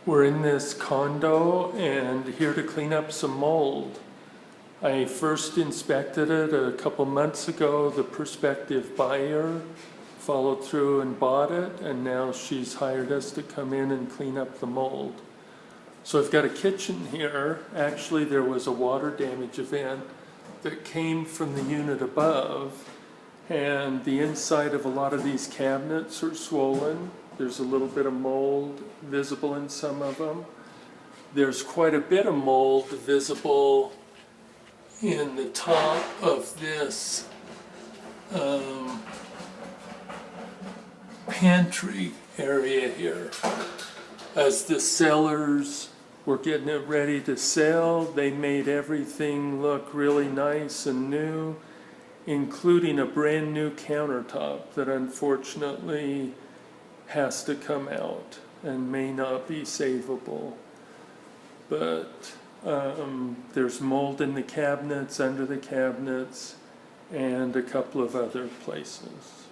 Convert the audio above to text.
We're in this condo and here to clean up some mold. I first inspected it a couple months ago. The prospective buyer followed through and bought it, and now she's hired us to come in and clean up the mold. So I've got a kitchen here. Actually, there was a water damage event that came from the unit above, and the inside of a lot of these cabinets are swollen. There's a little bit of mold visible in some of them. There's quite a bit of mold visible in the top of this pantry area here. As the sellers were getting it ready to sell, they made everything look really nice and new, including a brand new countertop that unfortunately has to come out and may not be savable. But there's mold in the cabinets, under the cabinets, and a couple of other places.